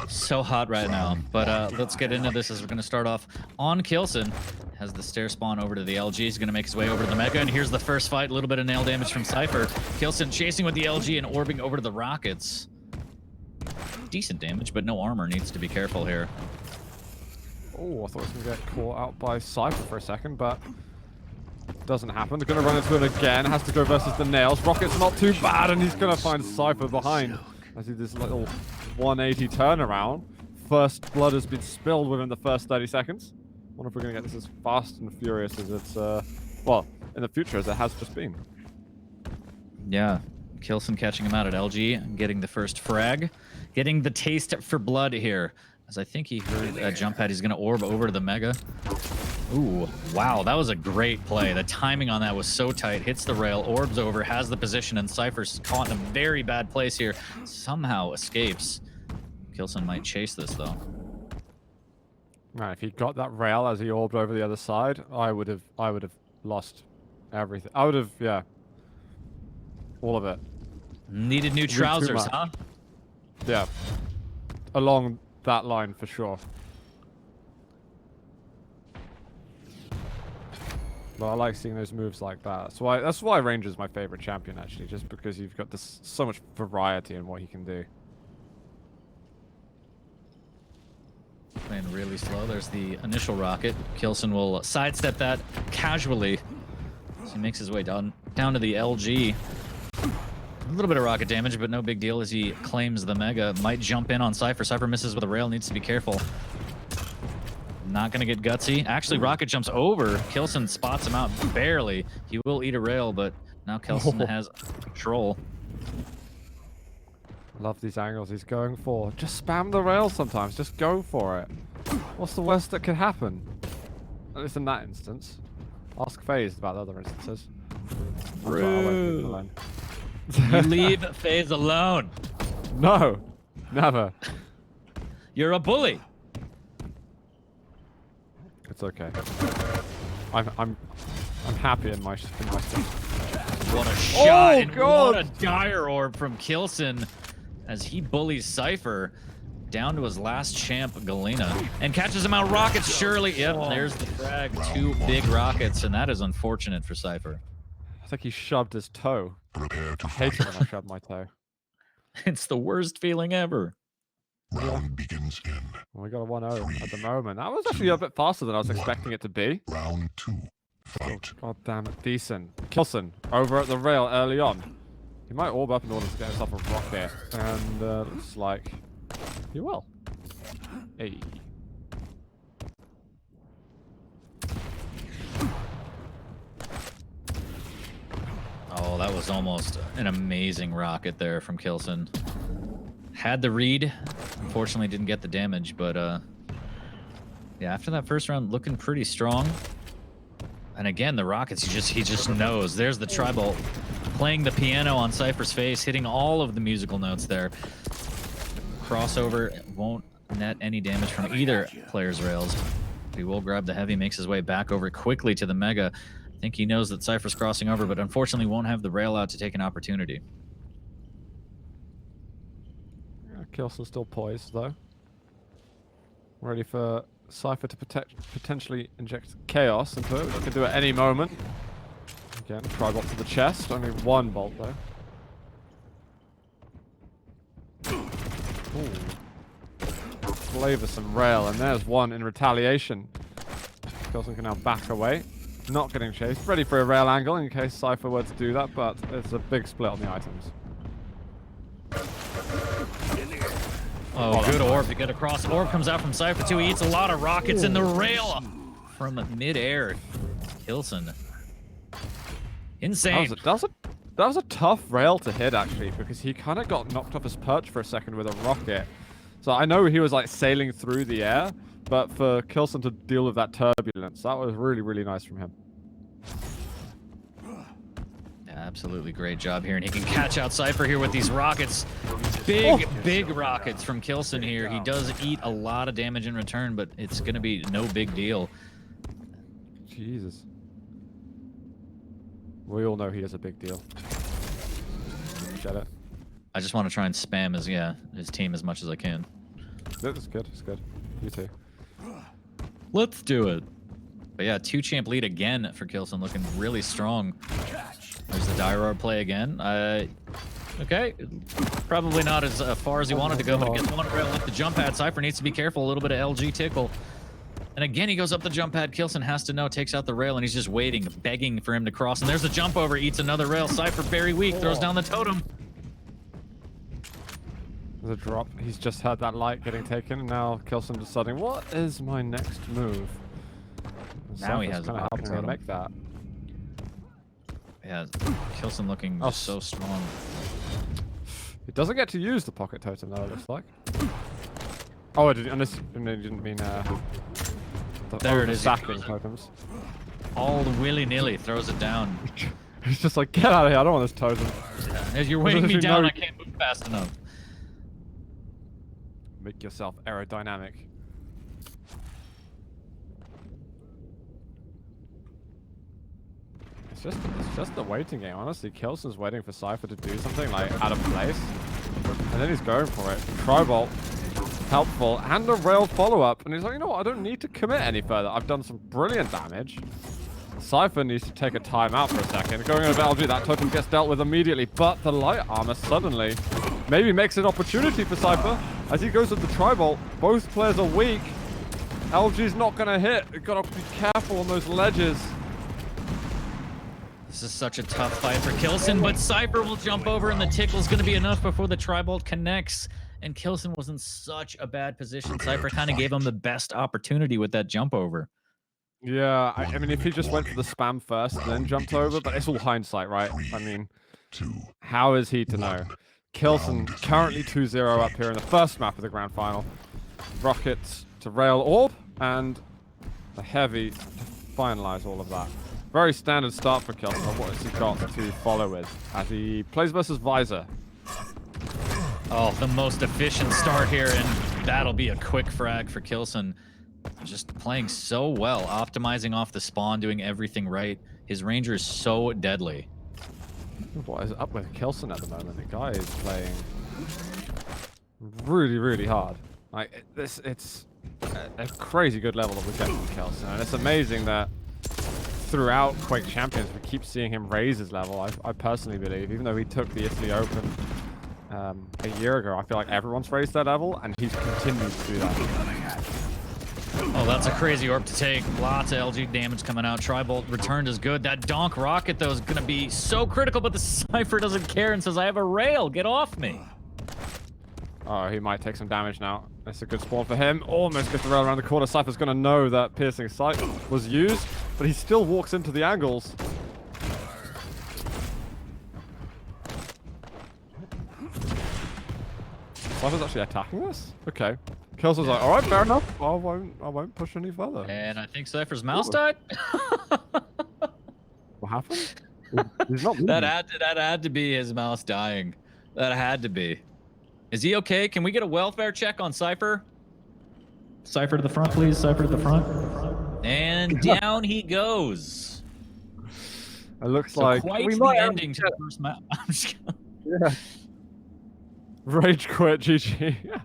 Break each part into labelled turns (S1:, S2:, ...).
S1: So hot right now. But let's get into this as we're going to start off on K1LLSEN. Has the stair spawn over to the LG. He's going to make his way over to the Mega. And here's the first fight. A little bit of nail damage from Cypher. K1LLSEN chasing with the LG and orbing over to the Rockets. Decent damage, but no armor. Needs to be careful here.
S2: Oh, I thought he was going to get caught out by Cypher for a second, but doesn't happen. They're going to run into him again. Has to go versus the nails. Rocket's not too bad, and he's going to find Cypher behind. I see this little 180 turnaround. First blood has been spilled within the first 30 seconds. I wonder if we're going to get this as fast and furious as it's, well, in the future as it has just been.
S1: Yeah, K1LLSEN catching him out at LG and getting the first frag. Getting the taste for blood here. As I think he heard a jump pad, he's going to orb over to the Mega. Ooh, wow, that was a great play. The timing on that was so tight. Hits the rail, orbs over, has the position, and Cypher's caught in a very bad place here. Somehow escapes. K1LLSEN might chase this, though.
S2: Right, if he got that rail as he orbed over the other side, I would have lost everything. I would have, yeah, all of it.
S1: Needed new trousers, huh?
S2: Yeah, along that line for sure. But I like seeing those moves like that. That's why Ranger's my favorite champion, actually, just because you've got this so much variety in what he can do.
S1: Playing really slow. There's the initial rocket. K1LLSEN will sidestep that casually. So he makes his way down to the LG. A little bit of rocket damage, but no big deal as he claims the Mega. Might jump in on Cypher. Cypher misses with a rail, needs to be careful. Not going to get gutsy. Actually, rocket jumps over. K1LLSEN spots him out barely. He will eat a rail, but now K1LLSEN has control.
S2: Love these angles he's going for. Just spam the rail sometimes. Just go for it. What's the worst that could happen? At least in that instance. Ask FaZe about the other instances.
S1: You leave FaZe alone.
S2: No, never.
S1: You're a bully.
S2: It's okay. I'm happy in my
S1: What a shot!
S2: Oh,
S1: and
S2: God.
S1: what a dire orb from K1LLSEN as he bullies Cypher down to his last champ, Galena, and catches him out. Rockets, surely. Yep, there's the frag. 2 big rockets, and that is unfortunate for Cypher.
S2: I think he shoved his toe. I hate it when I shove my toe.
S1: It's the worst feeling ever.
S3: Round begins in.
S2: Well, we got a 1-0 at the moment. That was actually a bit faster than I was expecting it to be.
S3: Round 2. Fight.
S2: God damn it. Decent. K1LLSEN over at the rail early on. He might orb up in order to get himself a rocket. And looks like he will. Hey.
S1: Oh, that was almost an amazing rocket there from K1LLSEN. Had the read. Unfortunately, didn't get the damage, but yeah, after that first round, looking pretty strong. And again, the rockets, he just knows. There's the tri-bolt playing the piano on Cypher's face, hitting all of the musical notes there. Crossover won't net any damage from either player's rails. He will grab the heavy, makes his way back over quickly to the Mega. I think he knows that Cypher's crossing over, but unfortunately won't have the rail out to take an opportunity.
S2: K1LLSEN still poised, though. Ready for Cypher to potentially inject chaos into it. He can do it at any moment. Again, tri-bolt to the chest. Only 1 bolt, though. Ooh. Flavor some rail, and there's 1 in retaliation. K1LLSEN can now back away. Not getting chased. Ready for a rail angle in case Cypher were to do that, but it's a big split on the items.
S1: Oh, good orb to get across. Orb comes out from Cypher too. He eats a lot of rockets in the rail from mid-air. K1LLSEN. Insane.
S2: That was a tough rail to hit, actually, because he kind of got knocked off his perch for a second with a rocket. So I know he was like sailing through the air, but for K1LLSEN to deal with that turbulence, that was really, really nice from him.
S1: Absolutely great job here, and he can catch out Cypher here with these rockets. Big rockets from K1LLSEN here. He does eat a lot of damage in return, but it's going to be no big deal.
S2: Jesus. We all know he is a big deal. Get it?
S1: I just want to try and spam his team as much as I can.
S2: That's good. It's good. You too.
S1: Let's do it. But yeah, 2-champ lead again for Kilson, looking really strong. There's the Dyror play again. Okay, probably not as far as he wanted to go, but he gets one rail up the jump pad. Cypher needs to be careful, a little bit of LG tickle. And again, he goes up the jump pad. Kilson has to know, takes out the rail, and he's just waiting, begging for him to cross. And there's a jump over, eats another rail. Cypher very weak, throws down the totem.
S2: There's a drop. He's just had that light getting taken, and now Kilson deciding, what is my next move?
S1: Now he has
S2: kind of helping him make that.
S1: Yeah, Kilson looking so strong.
S2: He doesn't get to use the pocket totem though, it looks like. Oh, I didn't mean
S1: there it is.
S2: Stacking totems.
S1: All willy-nilly throws it down.
S2: He's just like, get out of here, I don't want this totem.
S1: As you're weighing me down, I can't move fast enough.
S2: Make yourself aerodynamic. It's just the waiting game, honestly. Kilson's waiting for Cypher to do something like out of place. And then he's going for it. Tribolt, helpful, and a rail follow-up. And he's like, you know what, I don't need to commit any further. I've done some brilliant damage. Cypher needs to take a timeout for a second. Going over LG, that totem gets dealt with immediately. But the light armor suddenly maybe makes an opportunity for Cypher. As he goes with the Tribolt, both players are weak. LG's not going to hit. You've got to be careful on those ledges.
S1: This is such a tough fight for Kilson, but Cypher will jump over, and the tickle's going to be enough before the Tribolt connects. And Kilson was in such a bad position. Cypher kind of gave him the best opportunity with that jump over.
S2: Yeah, I mean, if he just went for the spam first and then jumped over, but it's all hindsight, right? I mean, how is he to know? Kilson currently 2-0 up here in the first map of the grand final. Rockets to rail orb, and the heavy to finalize all of that. Very standard start for Kilson. What has he got to follow with as he plays versus Visor?
S1: Oh, the most efficient start here, and that'll be a quick frag for Kilson. Just playing so well, optimizing off the spawn, doing everything right. His Ranger is so deadly.
S2: What is up with Kilson at the moment? The guy is playing really, really hard. Like it's a crazy good level that we're getting from Kilson, and it's amazing that throughout Quake Champions we keep seeing him raise his level. I personally believe, even though he took the Italy Open a year ago, I feel like everyone's raised their level, and he's continued to do that.
S1: Oh, that's a crazy orb to take. Lots of LG damage coming out. Tribolt returned is good. That donk rocket, though, is going to be so critical, but the Cypher doesn't care and says, I have a rail. Get off me.
S2: Oh, he might take some damage now. That's a good spawn for him. Almost gets the rail around the corner. Cypher's going to know that Piercing Sight was used, but he still walks into the angles. Cypher's actually attacking this? Okay. Kilson's like, all right, fair enough. I won't push any further.
S1: And I think Cypher's mouse died.
S2: What happened? He's not moving.
S1: that had to be his mouse dying. That had to be. Is he okay? Can we get a welfare check on Cypher? Cypher to the front, please. Cypher to the front. And down he goes.
S2: It looks
S1: So
S2: like
S1: quite
S2: we
S1: the
S2: might
S1: ending to the first map. I'm just gonna...
S2: Yeah. Rage quit, GG.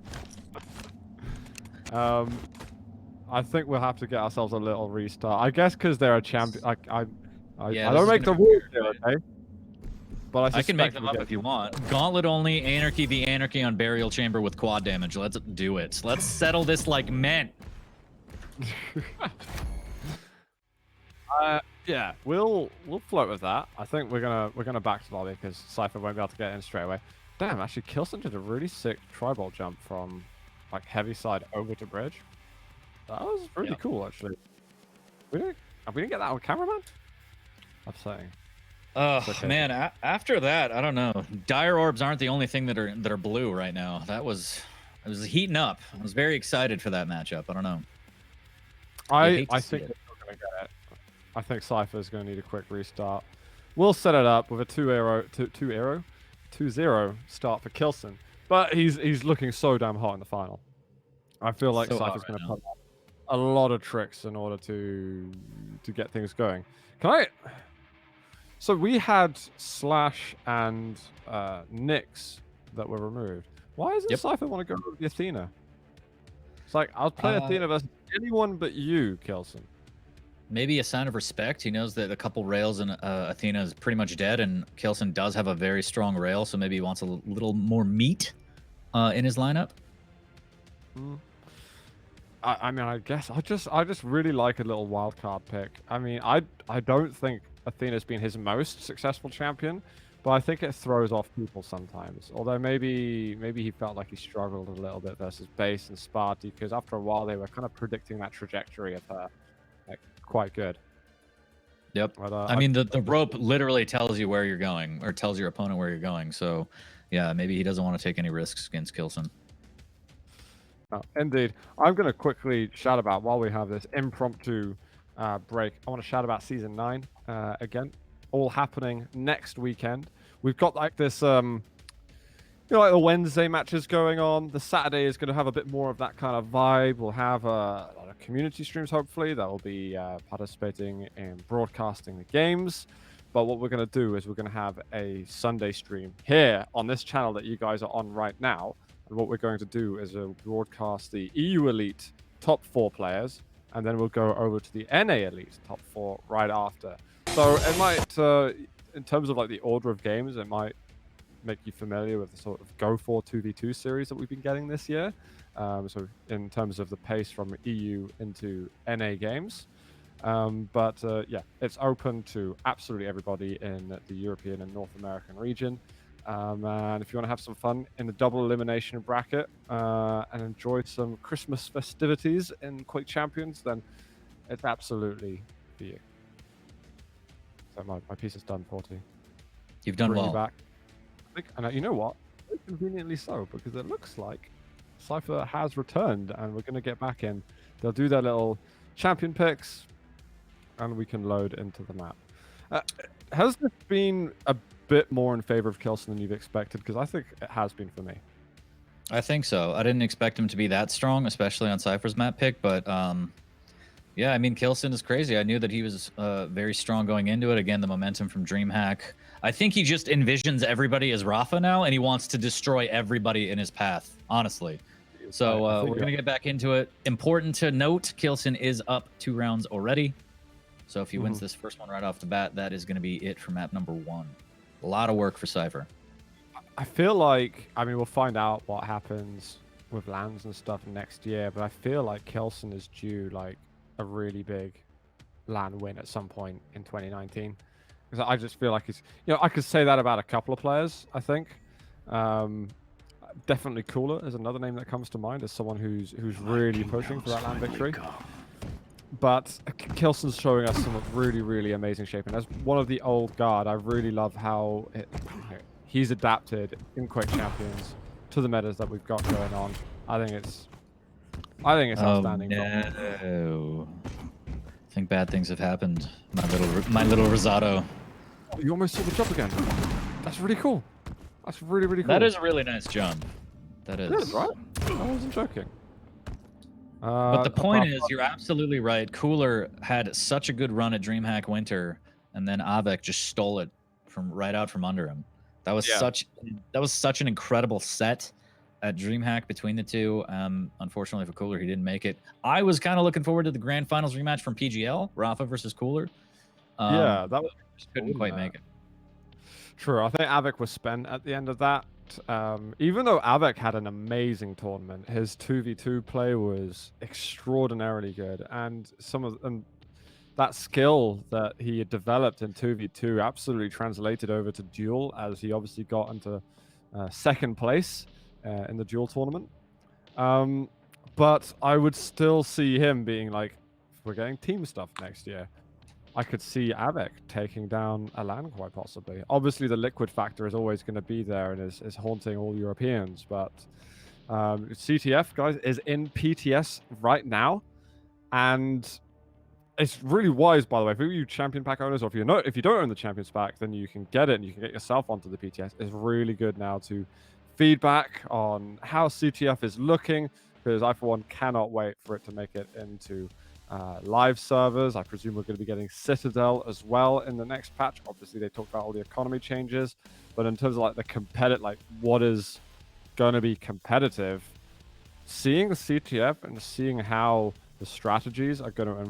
S2: I think we'll have to get ourselves a little restart. I guess because they're a champion. I don't make the rules here, okay? But
S1: I can make them up if you want. Gauntlet only, Anarchy the Anarchy on Burial Chamber with quad damage. Let's do it. Let's settle this like men.
S2: Yeah, we'll float with that. I think we're gonna back to lobby because Cypher won't be able to get in straight away. Damn, actually, Kilson did a really sick Tribolt jump from like heavy side over to bridge. That was really cool, actually. We didn't get that on camera, man. Upsetting.
S1: Oh
S2: okay.
S1: Man, after that, I don't know. Dire orbs aren't the only thing that are blue right now. It was heating up. I was very excited for that matchup. I don't know.
S2: I think we're still gonna get it. I think Cypher's gonna need a quick restart. We'll set it up with a 2-0 start for Kilson. But he's looking so damn hot in the final. I feel like Cypher's gonna put a lot of tricks in order to get things going. So we had Slash and Nyx that were removed. Why doesn't Cypher want to go with the Athena? It's like, I'll play Athena versus anyone but you, Kelson.
S1: Maybe a sign of respect. He knows that a couple rails and Athena is pretty much dead, and Kelson does have a very strong rail, so maybe he wants a little more meat in his lineup.
S2: I mean, I guess I just really like a little wild card pick. I mean, I don't think Athena's been his most successful champion, but I think it throws off people sometimes. Although maybe he felt like he struggled a little bit versus Base and Sparty, because after a while they were kind of predicting that trajectory of her like quite good.
S1: Yep.
S2: But,
S1: I mean, the rope literally tells you where you're going, or tells your opponent where you're going. So, yeah, maybe he doesn't want to take any risks against Kilson.
S2: Oh, indeed. I'm going to quickly shout about, while we have this impromptu break, I want to shout about Season 9 again. All happening next weekend. We've got like this, like the Wednesday matches going on. The Saturday is going to have a bit more of that kind of vibe. We'll have a lot of community streams, hopefully, that will be participating in broadcasting the games. But what we're going to do is we're going to have a Sunday stream here on this channel that you guys are on right now. And what we're going to do is broadcast the EU Elite top 4 players, and then we'll go over to the NA Elite top 4 right after. So it might, in terms of like the order of games, it might make you familiar with the sort of Go for 2v2 series that we've been getting this year. So in terms of the pace from EU into NA games. Yeah, it's open to absolutely everybody in the European and North American region. And if you want to have some fun in the double elimination bracket and enjoy some Christmas festivities in Quake Champions, then it's absolutely for you. So my piece is done, 40.
S1: You've done well.
S2: Back. And you know what? Conveniently so, because it looks like Cypher has returned, and we're going to get back in. They'll do their little champion picks, and we can load into the map. Has this been a bit more in favor of Kelson than you've expected? Because I think it has been for me.
S1: I think so. I didn't expect him to be that strong, especially on Cypher's map pick, but yeah, I mean, Kelson is crazy. I knew that he was very strong going into it. Again, the momentum from DreamHack. I think he just envisions everybody as Rafa now, and he wants to destroy everybody in his path, honestly. So we're going to get back into it. Important to note, Kelson is up 2 rounds already. So if he wins this first one right off the bat, that is going to be it for map number 1. A lot of work for Cypher.
S2: I feel like, I mean, we'll find out what happens with lands and stuff next year, but I feel like Kelson is due like a really big LAN win at some point in 2019. Because I just feel like he's, I could say that about a couple of players, I think. Definitely QOL is another name that comes to mind as someone who's really pushing for that LAN victory. But Kelson's showing us some really, really amazing shape. And as one of the old guard, I really love how he's adapted in Quake Champions to the metas that we've got going on. I think it's outstanding.
S1: No. I think bad things have happened. My little Rosado.
S2: Oh, you almost saw the jump again. That's really cool. That's really, really cool.
S1: That is a really nice jump. That is.
S2: Good, right? I wasn't joking.
S1: But the point is, you're absolutely right. Cooler had such a good run at DreamHack Winter, and then Avec just stole it right out from under him. That was such an incredible set at DreamHack between the two. Unfortunately for Cooler, he didn't make it. I was kind of looking forward to the grand finals rematch from PGL, Rafa versus Cooler.
S2: Yeah, that was
S1: couldn't quite make it.
S2: True. I think Avec was spent at the end of that. Even though Avec had an amazing tournament, his 2v2 play was extraordinarily good, and that skill that he had developed in 2v2 absolutely translated over to duel, as he obviously got into second place in the duel tournament. But I would still see him being like, if we're getting team stuff next year, I could see Avec taking down a LAN quite possibly. Obviously, the liquid factor is always going to be there and is haunting all Europeans. But CTF, guys, is in PTS right now. And it's really wise, by the way, for you champion pack owners, or if you don't own the champions pack, then you can get it and you can get yourself onto the PTS. It's really good now to feedback on how CTF is looking, because I, for one, cannot wait for it to make it into live servers. I presume we're going to be getting Citadel as well in the next patch. Obviously, they talked about all the economy changes, but in terms of like the competitive, like what is going to be competitive, seeing the CTF and seeing how the strategies are going to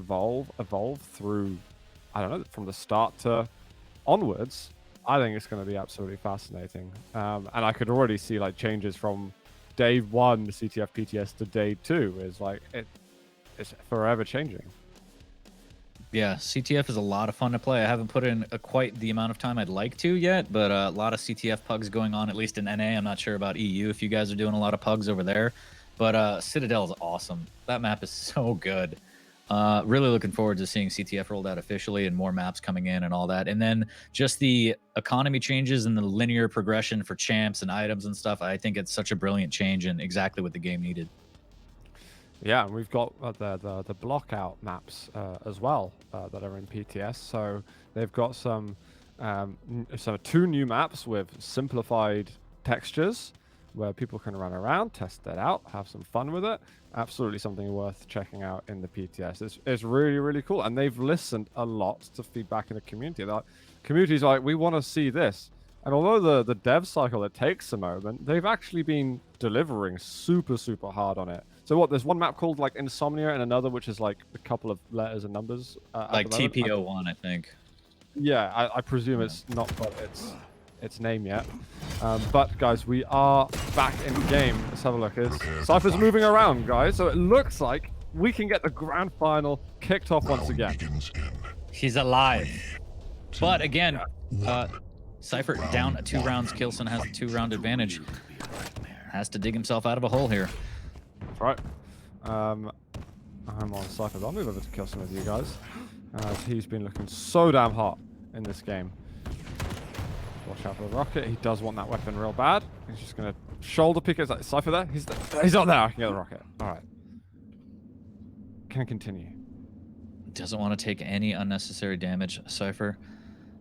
S2: evolve through, I don't know, from the start to onwards, I think it's going to be absolutely fascinating. And I could already see like changes from day 1 CTF PTS to day 2 is like it's forever changing.
S1: Yeah, CTF is a lot of fun to play. I haven't put in quite the amount of time I'd like to yet, but a lot of CTF pugs going on, at least in NA. I'm not sure about EU if you guys are doing a lot of pugs over there. But Citadel is awesome. That map is so good. Really looking forward to seeing CTF rolled out officially and more maps coming in and all that. And then just the economy changes and the linear progression for champs and items and stuff. I think it's such a brilliant change and exactly what the game needed.
S2: Yeah, and we've got the block out maps as well that are in PTS. So they've got some 2 new maps with simplified textures where people can run around, test that out, have some fun with it. Absolutely something worth checking out in the PTS. It's really, really cool. And they've listened a lot to feedback in the community. Like, community's like, we want to see this. And although the dev cycle, it takes a moment, they've actually been delivering super, super hard on it. So what, there's one map called like Insomnia and another which is like a couple of letters and numbers.
S1: Like TPO1, I think.
S2: Yeah, I presume it's not got its name yet. But guys, we are back in game. Let's have a look. Cypher's moving around, guys. So it looks like we can get the grand final kicked off once again.
S1: He's alive. But again, Cypher down 2 rounds. Kilson has a 2-round advantage. Has to dig himself out of a hole here.
S2: That's right. I'm on Cypher, but I'll move over to Kilson with you guys. He's been looking so damn hot in this game. Watch out for the rocket. He does want that weapon real bad. He's just going to shoulder pick it. Is that Cypher there? He's not there. I can get the rocket. All right. Can continue.
S1: Doesn't want to take any unnecessary damage. Cypher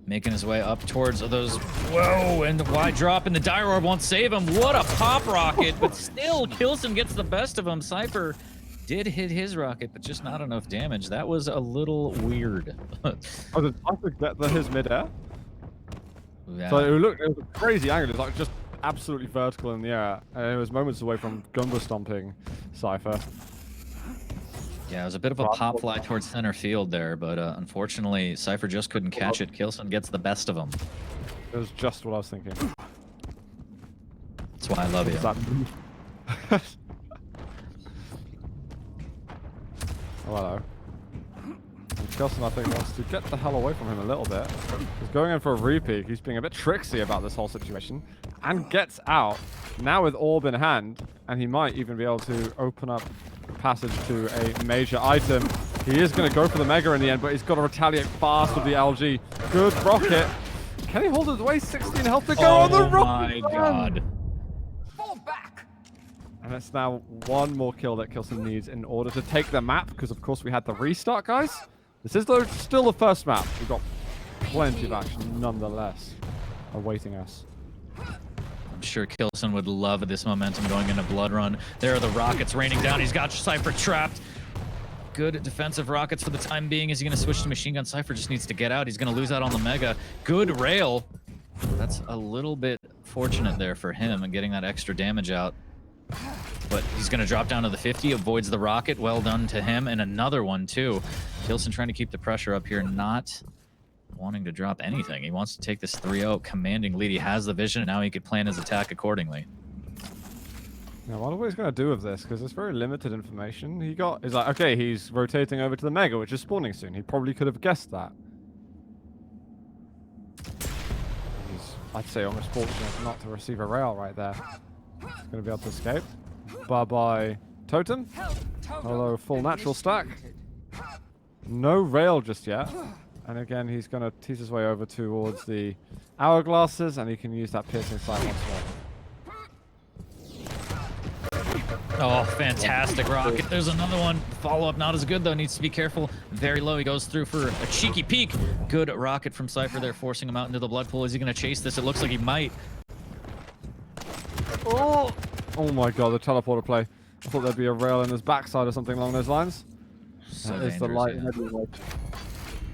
S1: making his way up towards those. Whoa, and the wide drop, and the dire orb won't save him. What a pop rocket, but still Kilson gets the best of him. Cypher did hit his rocket, but just not enough damage. That was a little weird.
S2: Oh, did Cypher get his mid-air?
S1: Yeah.
S2: So it was a crazy angle. It was like just absolutely vertical in the air, and it was moments away from Gumbo stomping Cypher.
S1: Yeah, it was a bit of a pop fly towards center field there, but unfortunately, Cypher just couldn't catch it. Kilson gets the best of him.
S2: It was just what I was thinking.
S1: That's why I love you.
S2: Oh, hello. Kilson, I think, wants to get the hell away from him a little bit. He's going in for a repeat. He's being a bit tricksy about this whole situation. And gets out, now with orb in hand, and he might even be able to open up passage to a major item. He is going to go for the Mega in the end, but he's got to retaliate fast with the LG. Good rocket. Can he hold it away? 16 health to go on the rocket.
S1: Oh my god.
S4: Fall back.
S2: And it's now one more kill that Kilson needs in order to take the map, because of course we had the restart, guys. This is though still the first map. We've got plenty of action nonetheless awaiting us.
S1: I'm sure Kilson would love this momentum going into Blood Run. There are the rockets raining down. He's got Cypher trapped. Good defensive rockets for the time being. Is he going to switch to machine gun? Cypher just needs to get out. He's going to lose out on the Mega. Good rail. That's a little bit fortunate there for him and getting that extra damage out. But he's going to drop down to the 50, avoids the rocket. Well done to him. And another one, too. Kilson trying to keep the pressure up here, not wanting to drop anything. He wants to take this 3-0 commanding lead. He has the vision, and now he could plan his attack accordingly.
S2: Now, what are we going to do with this? Because it's very limited information. He's like, okay, he's rotating over to the Mega, which is spawning soon. He probably could have guessed that. He's, I'd say, almost fortunate not to receive a rail right there. He's going to be able to escape. Bye-bye Totem. Hello, full natural stack. No rail just yet. And again, he's going to tease his way over towards the hourglasses, and he can use that piercing sight once more.
S1: Oh, fantastic rocket. There's another one. Follow-up not as good, though. Needs to be careful. Very low. He goes through for a cheeky peek. Good rocket from Cypher there, forcing him out into the blood pool. Is he going to chase this? It looks like he might.
S2: Oh! Oh my god, the teleporter play. I thought there'd be a rail in his backside or something along those lines.
S1: So
S2: that is the light.
S1: yeah.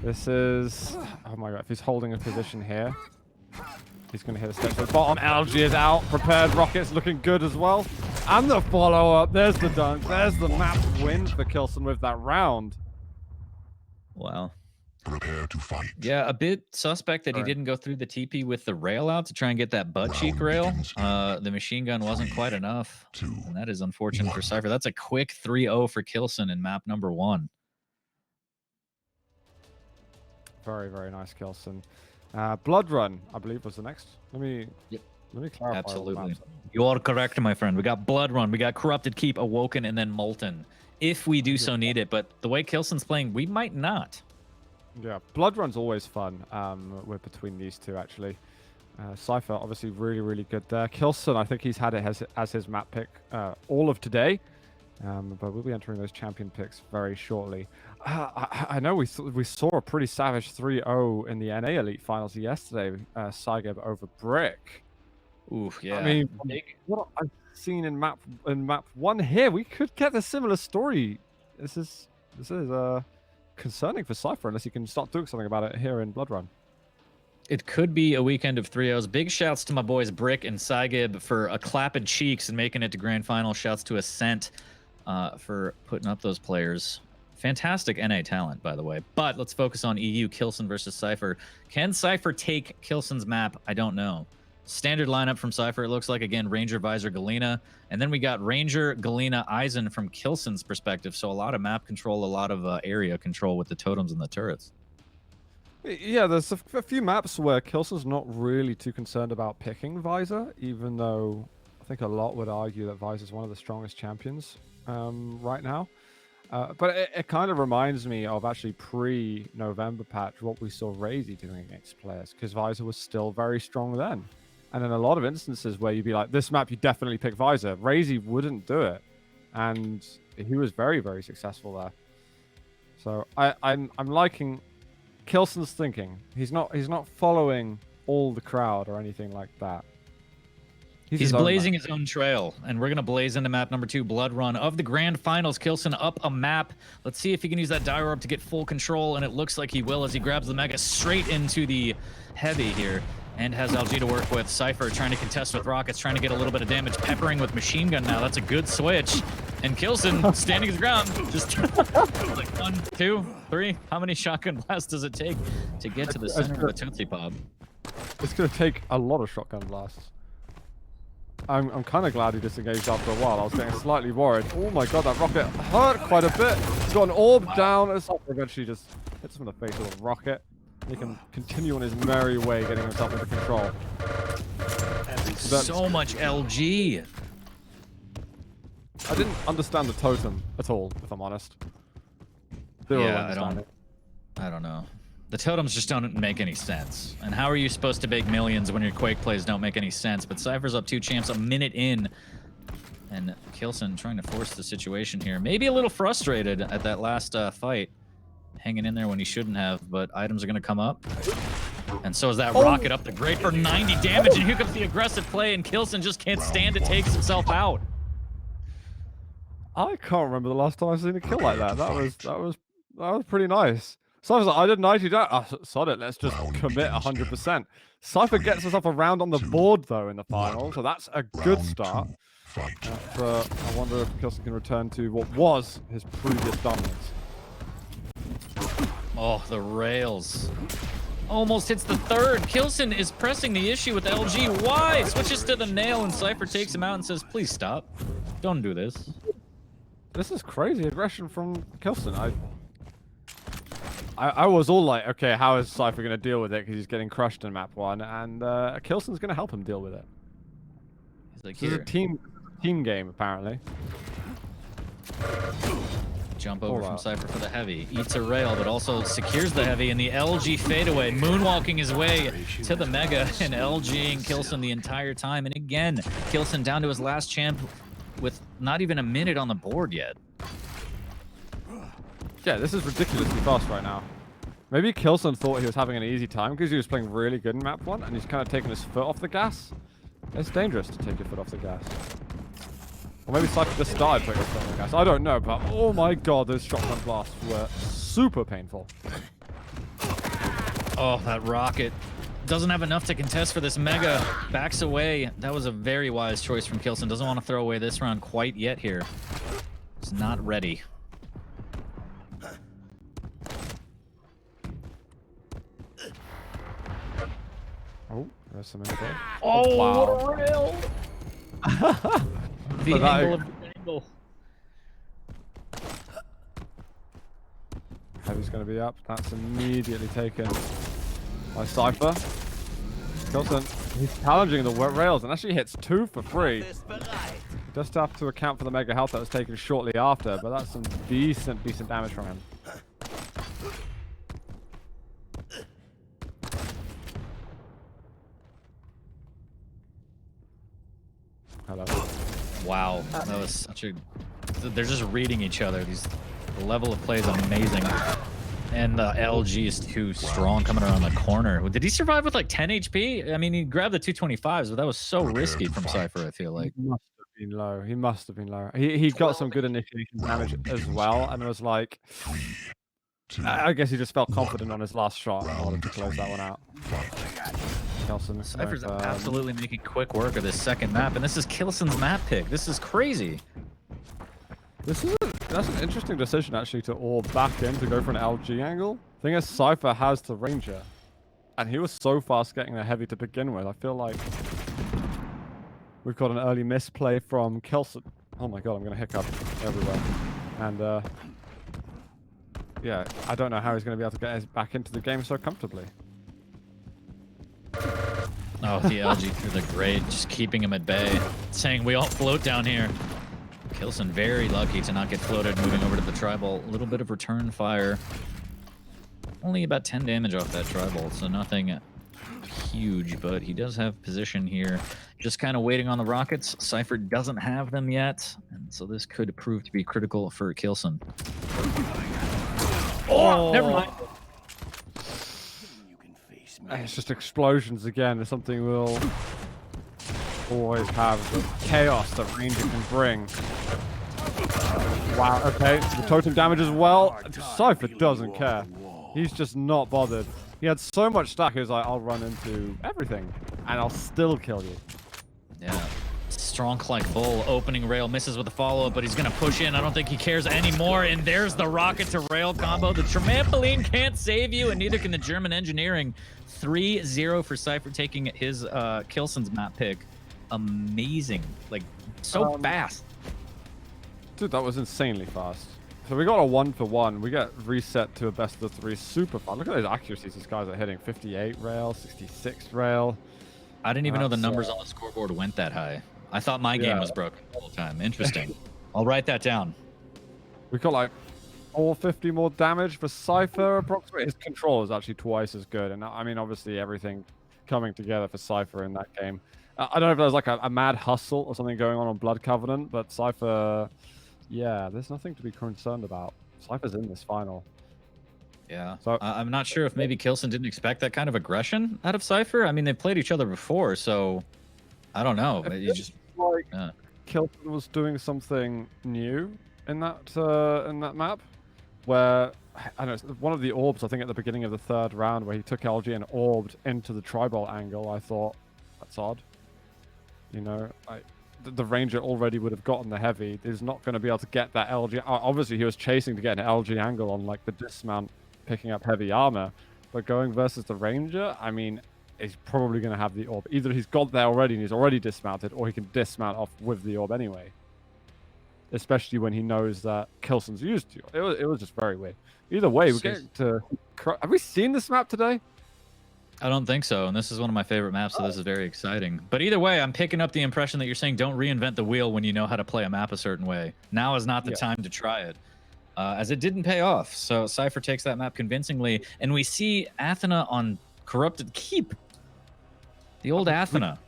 S2: This is... Oh my god, if he's holding a position here, he's going to hit a step to the bottom. LG is out. Prepared rockets looking good as well. And the follow-up. There's the dunk. There's the map win for K1LLSEN with that round.
S1: Wow.
S3: Prepare to fight.
S1: Yeah, a bit suspect that he didn't go through the TP with the rail out to try and get that butt cheek rail. The machine gun wasn't quite enough. And that is unfortunate for Cypher. That's a quick 3-0 for K1LLSEN in map number 1.
S2: Very, very nice, K1LLSEN. Blood Run, I believe, was the next. Let me clarify.
S1: Absolutely. You are correct, my friend. We got Blood Run, we got Corrupted Keep, Awoken, and then Molten. If we do so need it, but the way K1LLSEN's playing, we might not.
S2: Yeah, Blood Run's always fun. We're between these two, actually. Cypher, obviously, really, really good there. K1LLSEN, I think he's had it as his map pick all of today. But we'll be entering those champion picks very shortly. I know we saw a pretty savage 3-0 in the NA Elite Finals yesterday. Cypher over Brick.
S1: Oof, yeah.
S2: I mean, what I've seen in map 1 here, we could get a similar story. This is concerning for Cypher unless you can start doing something about it here in Blood Run.
S1: It could be a weekend of 3-0s. Big shouts to my boys Brick and Cygib for a clapping cheeks and making it to grand final. Shouts to Ascent for putting up those players. Fantastic NA talent, by the way. But let's focus on EU. K1LLSEN versus Cypher. Can Cypher take K1LLSEN's map? I don't know. Standard lineup from Cypher, it looks like, again, Ranger, Visor, Galena. And then we got Ranger, Galena, Eisen from K1LLSEN's perspective. So a lot of map control, a lot of area control with the totems and the turrets.
S2: Yeah, there's a few maps where K1LLSEN's not really too concerned about picking Visor, even though I think a lot would argue that Visor's one of the strongest champions right now. But it kind of reminds me of actually pre-November patch what we saw Razy doing against players, because Visor was still very strong then. And in a lot of instances where you'd be like, this map, you definitely pick Visor. Razy wouldn't do it. And he was very, very successful there. So I'm liking K1LLSEN's thinking. He's not following all the crowd or anything like that.
S1: He's blazing his own trail, and we're going to blaze into map number 2, Blood Run of the Grand Finals. K1LLSEN up a map. Let's see if he can use that Die Orb to get full control, and it looks like he will as he grabs the Mega straight into the Heavy here, and has LG to work with. Cypher trying to contest with rockets, trying to get a little bit of damage, peppering with machine gun now. That's a good switch. And K1LLSEN standing his ground. Just like 1, 2, 3. How many shotgun blasts does it take to get to the center of the Tootsie Pop?
S2: It's going to take a lot of shotgun blasts. I'm kind of glad he disengaged after a while. I was getting slightly worried. Oh my god, that rocket hurt quite a bit. He's got an orb down. It's eventually just hits him in the face with a rocket. He can continue on his merry way, getting himself into control.
S1: So much LG.
S2: I didn't understand the totem at all, if I'm honest.
S1: Yeah, I don't know. The totems just don't make any sense. And how are you supposed to make millions when your Quake plays don't make any sense? But Cypher's up 2 champs a minute in. And K1LLSEN trying to force the situation here. Maybe a little frustrated at that last fight. Hanging in there when he shouldn't have, but items are going to come up. And so is that rocket up the grate for 90 damage. And here comes the aggressive play, and K1LLSEN just can't stand it, takes himself out.
S2: I can't remember the last time I've seen a kill like that. That was pretty nice. So I was like, I did 90 damage. Oh, sod it, let's just commit 100%. Cypher gets himself a round on the board, though, in the final, so that's a good start. I wonder if K1LLSEN can return to what was his previous dominance.
S1: Oh, the rails. Almost hits the third. K1LLSEN is pressing the issue with LG. Why? Switches to the nail, and Cypher takes him out and says, please stop. Don't do this.
S2: This is crazy aggression from K1LLSEN. I was all like, okay, how is Cypher going to deal with it? Because he's getting crushed in map 1, and K1LLSEN's going to help him deal with it.
S1: He's like,
S2: this is a team game, apparently.
S1: Jump over from Cypher for the Heavy. Eats a rail, but also secures the Heavy, and the LG fadeaway, moonwalking his way to the Mega, and LGing K1LLSEN the entire time. And again, K1LLSEN down to his last champ with not even a minute on the board yet.
S2: Yeah, this is ridiculously fast right now. Maybe K1LLSEN thought he was having an easy time because he was playing really good in map 1, and he's kind of taking his foot off the gas. It's dangerous to take your foot off the gas. Or maybe Cypher just started putting his foot on the gas. I don't know, but oh my god, those shotgun blasts were super painful.
S1: Oh, that rocket doesn't have enough to contest for this Mega. Backs away. That was a very wise choice from k1LLSEN. Doesn't want to throw away this round quite yet here. He's not ready.
S2: Oh, there's some info.
S1: Oh,
S2: wow.
S1: what a rail! The angle of the angle.
S2: Heavy's going to be up. That's immediately taken by Cypher. k1LLSEN, he's challenging the rails and actually hits 2 for free. Just have to account for the mega health that was taken shortly after, but that's some decent damage from him. Hello.
S1: Wow, that was such a... They're just reading each other. The level of play is amazing. And the LG is too strong coming around the corner. Did he survive with like 10 HP? I mean, he grabbed the 225s, but that was so risky from Cypher, I feel like.
S2: He must have been low. He must have been low. He got some good initiation damage as well, and it was like... I guess he just felt confident on his last shot in order to close that one out. k1LLSEN,
S1: Cypher's absolutely making quick work of this second map, and this is k1LLSEN's map pick. This is crazy.
S2: That's an interesting decision actually to orb back in to go for an LG angle. Thing is, Cypher has the Ranger, and he was so fast getting the heavy to begin with. I feel like we've got an early misplay from k1LLSEN. Oh my god, I'm gonna hiccup everywhere. And yeah, I don't know how he's gonna be able to get us back into the game so comfortably.
S1: Oh, the LG through the grade, just keeping him at bay, saying we all float down here. k1LLSEN very lucky to not get floated, moving over to the tribal. A little bit of return fire. Only about 10 damage off that tribal, so nothing huge, but he does have position here. Just kind of waiting on the rockets. Cypher doesn't have them yet, and so this could prove to be critical for k1LLSEN. Oh, never mind.
S2: It's just explosions again. It's something we'll always have. The chaos that Ranger can bring. Wow, okay. The totem damage as well. Cypher doesn't care. He's just not bothered. He had so much stack, he was like, I'll run into everything, and I'll still kill you.
S1: Yeah. Strong like bull, opening rail, misses with a follow-up, but he's going to push in. I don't think he cares anymore, and there's the rocket to rail combo. The trampoline can't save you, and neither can the German engineering. 3-0 for Cypher, taking his k1LLSEN's map pick. Amazing. Like, so fast.
S2: Dude, that was insanely fast. So we got a 1-for-1. We get reset to a best of 3 super fast. Look at those accuracies these guys are hitting. 58 rail, 66 rail.
S1: I didn't even know the numbers on the scoreboard went that high. I thought my game was broken all the time. Interesting. I'll write that down.
S2: We got like 450 more damage for Cypher approximately. His control is actually twice as good. And I mean, obviously everything coming together for Cypher in that game. I don't know if there's like a mad hustle or something going on Blood Covenant, but Cypher, yeah, there's nothing to be concerned about. Cypher's in this final.
S1: Yeah.
S2: So
S1: I'm not sure if maybe k1LLSEN didn't expect that kind of aggression out of Cypher. I mean, they've played each other before, so I don't know. But you just
S2: like k1LLSEN was doing something new in that map, where I don't know, one of the orbs, I think at the beginning of the 3rd round, where he took LG and orbed into the tribal angle. I thought that's odd. You know, the Ranger already would have gotten the heavy. He's not going to be able to get that LG. Obviously, he was chasing to get an LG angle on like the dismount, picking up heavy armor. But going versus the Ranger, I mean, he's probably going to have the orb. Either he's got there already and he's already dismounted, or he can dismount off with the orb anyway. Especially when he knows that k1LLSEN's used to. It was just very weird. Either way, we get to... Have we seen this map today?
S1: I don't think so, and this is one of my favorite maps, so this is very exciting. But either way, I'm picking up the impression that you're saying don't reinvent the wheel when you know how to play a map a certain way. Now is not the time to try it, as it didn't pay off. So Cypher takes that map convincingly, and we see Athena on Corrupted Keep. The old Athena.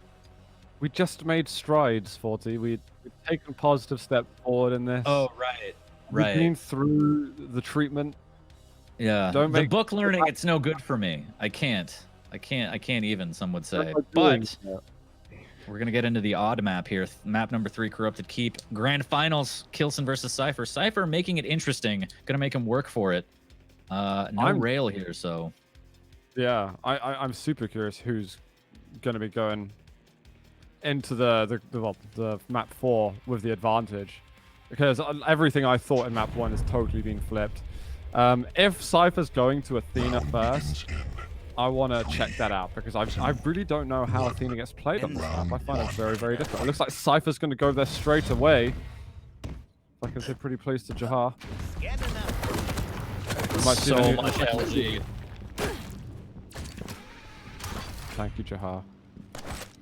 S2: We just made strides, 40. We've taken positive step forward in this.
S1: Oh, right.
S2: We've been through the treatment.
S1: Yeah. The book learning, it's no good for me. I can't even, some would say. But we're gonna get into the odd map here. Map number 3, Corrupted Keep. Grand Finals, k1LLSEN versus Cypher. Cypher making it interesting. Gonna make him work for it. No rail here, so.
S2: Yeah, I'm super curious who's going to be going into the map 4 with the advantage, because everything I thought in map 1 is totally being flipped. If Cypher's going to Athena first, I want to check that out, because I really don't know how Athena gets played on this map. I find it very, very difficult. It looks like Cypher's going to go there straight away. I can say pretty pleased to Jahar.
S1: So much LG.
S2: Thank you, Jahar.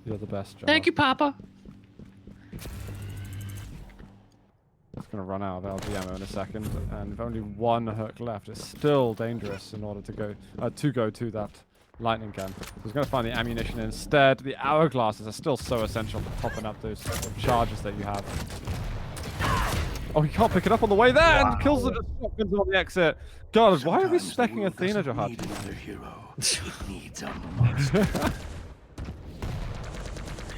S2: You're the best, Jahar.
S1: Thank you, Papa.
S2: It's going to run out of LG ammo in a second, and with only one hook left, it's still dangerous in order to go to that lightning gun. So he's going to find the ammunition instead. The hourglasses are still so essential for popping up those charges that you have. Oh, he can't pick it up on the way there, and kills the shotguns on the exit. God, why are we specking Athena, Jahar?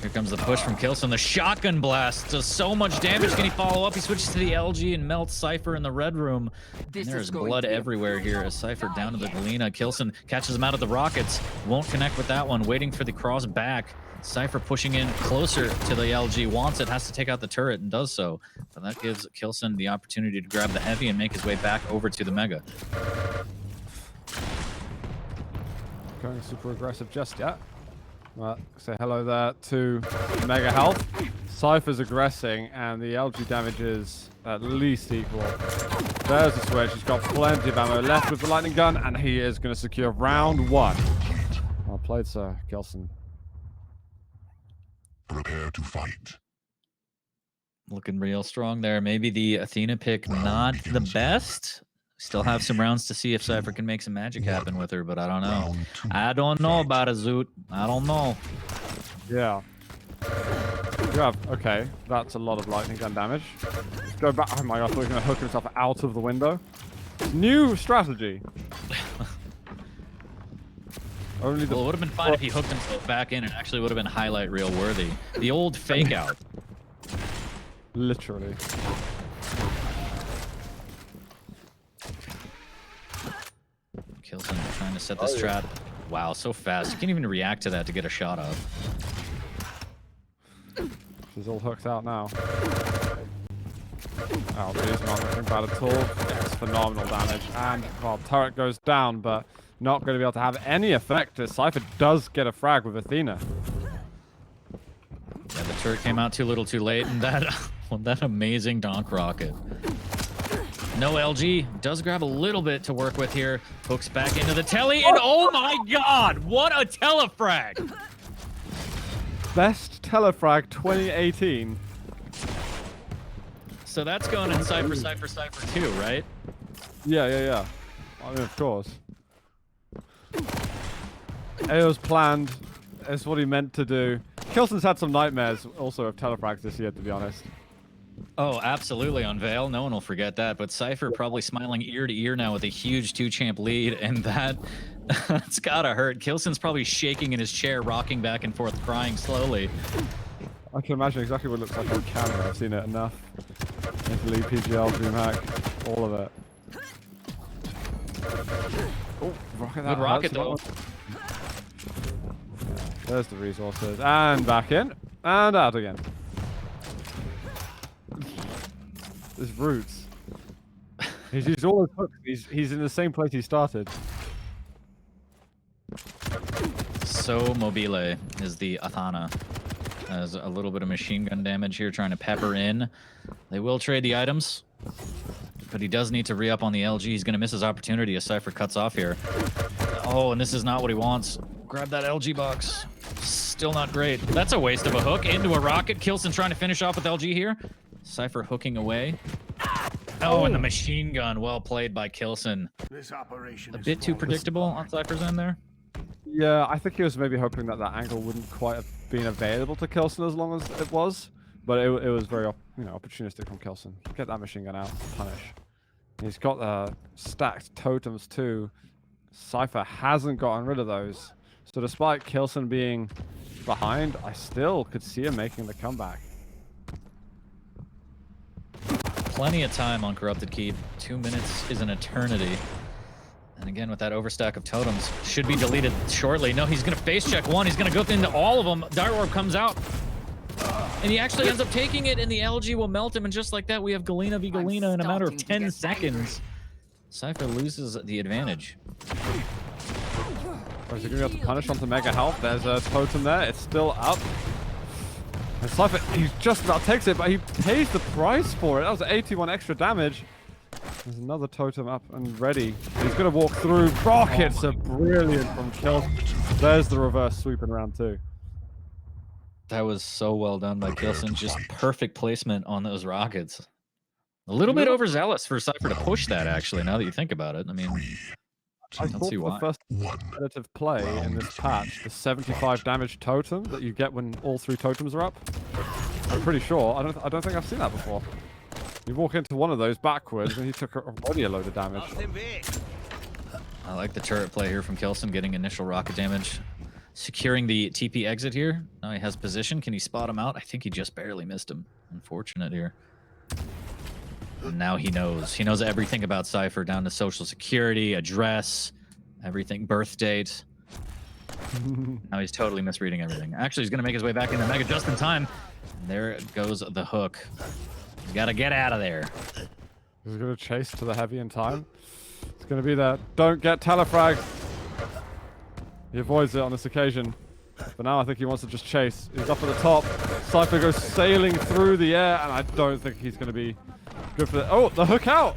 S1: Here comes the push from Kilson. The shotgun blast does so much damage. Can he follow up? He switches to the LG and melts Cypher in the red room. And there's blood everywhere here as Cypher down to the Galena. Kilson catches him out of the rockets. Won't connect with that one. Waiting for the cross back. Cypher pushing in closer to the LG. Wants it. Has to take out the turret and does so. But that gives Kilson the opportunity to grab the heavy and make his way back over to the Mega.
S2: Going super aggressive just yet. Say hello there to Mega Health. Cypher's aggressing, and the LG damage is at least equal. There's the switch. He's got plenty of ammo left with the lightning gun, and he is going to secure round 1. Well played, sir, Kelson.
S3: Prepare to fight.
S1: Looking real strong there. Maybe the Athena pick not the best. Still have some rounds to see if Cypher can make some magic happen with her, but I don't know. I don't know about a Zoot. I don't know.
S2: Yeah. Yeah, okay. That's a lot of lightning gun damage. Let's go back. Oh my god, I thought he was going to hook himself out of the window. New strategy. Only the...
S1: Well, it would have been fine if he hooked himself back in. It actually would have been highlight reel worthy. The old fake out.
S2: Literally.
S1: Kilson trying to set this trap. Wow, so fast. You can't even react to that to get a shot off.
S2: She's all hooked out now. Oh, he's not looking bad at all. It's phenomenal damage. And, well, turret goes down, but not going to be able to have any effect as Cypher does get a frag with Athena.
S1: Yeah, the turret came out too little too late, and that, that amazing donk rocket. No LG. Does grab a little bit to work with here. Hooks back into the telly, and oh my god, what a telefrag!
S2: Best telefrag 2018.
S1: So that's going in Cypher too, right?
S2: Yeah. I mean, of course. It was planned. It's what he meant to do. Kilson's had some nightmares also of telefrags this year, to be honest.
S1: Oh, absolutely on Veil. No one will forget that. But Cypher probably smiling ear to ear now with a huge 2-champ lead, and that's gotta hurt. Kilson's probably shaking in his chair, rocking back and forth, crying slowly.
S2: I can imagine exactly what it looks like on camera. I've seen it enough. Italy, PGL, DreamHack, all of it. Oh, rocket that.
S1: Good rocket though.
S2: Yeah, there's the resources. And back in. And out again. His roots. He's used all his hooks. He's in the same place he started.
S1: So Mobile is the Athana. Has a little bit of machine gun damage here, trying to pepper in. They will trade the items, but he does need to re-up on the LG. He's going to miss his opportunity as Cypher cuts off here. Oh, and this is not what he wants. Grab that LG box. Still not great. That's a waste of a hook into a rocket. Kilson trying to finish off with LG here. Cypher hooking away. Oh, and the machine gun. Well played by Kilson.
S5: This operation
S1: A bit too predictable on Cypher's end there.
S2: Yeah, I think he was maybe hoping that that angle wouldn't quite have been available to Kilson as long as it was. But it was very opportunistic from Kilson. Get that machine gun out, punish. He's got stacked totems too. Cypher hasn't gotten rid of those. So despite Kilson being behind, I still could see him making the comeback.
S1: Plenty of time on Corrupted Keep. 2 minutes is an eternity. And again, with that overstack of totems, should be deleted shortly. No, he's going to face check one. He's going to go into all of them. Dire Orb comes out. And he actually ends up taking it, and the LG will melt him. And just like that, we have Galena v. Galena in a matter of 10 seconds. Cypher loses the advantage.
S2: Is he going to be able to punish onto Mega Health? There's a totem there. It's still up. And Cypher, he just about takes it, but he pays the price for it. That was 81 extra damage. There's another totem up and ready. He's going to walk through. Rockets are brilliant from K1LLSEN. There's the reverse sweep in round 2.
S1: That was so well done by K1LLSEN. Just perfect placement on those rockets. A little bit overzealous for Cypher to push that, actually, now that you think about it. I mean,
S2: I thought the first competitive play in this patch, the 75 damage totem that you get when all 3 totems are up. I'm pretty sure. I don't think I've seen that before. You walk into one of those backwards, and he took already a load of damage.
S1: I like the turret play here from K1LLSEN, getting initial rocket damage. Securing the TP exit here. Now he has position. Can he spot him out? I think he just barely missed him. Unfortunate here. And now he knows. He knows everything about Cypher, down to social security, address, everything, birth date. Now he's totally misreading everything. Actually, he's going to make his way back into Mega just in time. And there goes the hook. He's got to get out of there.
S2: He's going to chase to the heavy in time. It's going to be that don't get telefrag. He avoids it on this occasion. But now I think he wants to just chase. He's up at the top. Cypher goes sailing through the air, and I don't think he's going to be good for that. Oh, the hook out!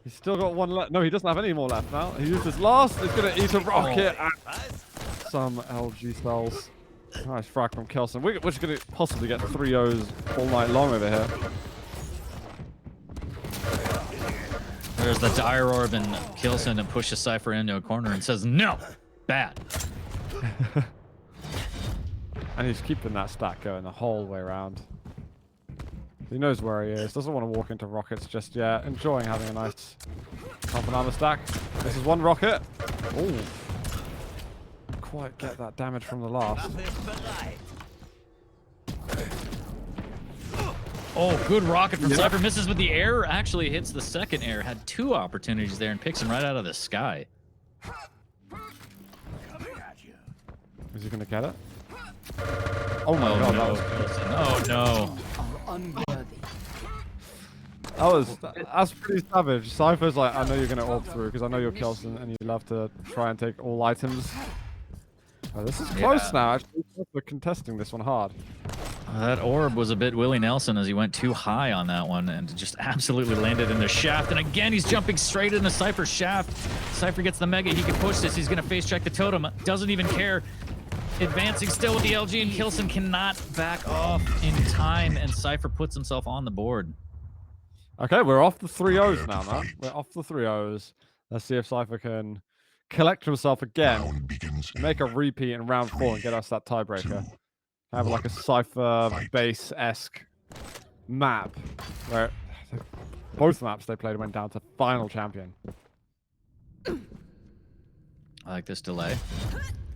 S2: He's still got one left. No, he doesn't have any more left now. He used his last. He's going to eat a rocket. Some LG cells. Nice frag from K1LLSEN. We're just going to possibly get 3-0s all night long over here.
S1: There's the Dire Orb, and K1LLSEN and pushes Cypher into a corner and says, no, bad.
S2: And he's keeping that stack going the whole way around. He knows where he is. Doesn't want to walk into rockets just yet. Enjoying having a nice half an armor stack. This is one rocket. Oh. Quite get that damage from the last.
S1: Oh, good rocket from Cypher. Misses with the air. Actually hits the second air. Had 2 opportunities there and picks him right out of the sky.
S2: Is he going to get it? Oh my god,
S1: no.
S2: That was... That's pretty savage. Cypher's like, I know you're going to orb through because I know you're K1LLSEN and you love to try and take all items. Oh, this is close now. Actually, we're contesting this one hard.
S1: That orb was a bit Willie Nelson as he went too high on that one and just absolutely landed in the shaft. And again, he's jumping straight into Cypher's shaft. Cypher gets the Mega. He can push this. He's going to face check the totem. Doesn't even care. Advancing still with the LG, and K1LLSEN cannot back off in time, and Cypher puts himself on the board.
S2: Okay, we're off the 3-0s now, man. We're off the 3-0s. Let's see if Cypher can collect himself again, make a repeat in round 4 and get us that tiebreaker. Have like a Cypher base-esque map where both maps they played went down to final champion.
S1: I like this delay.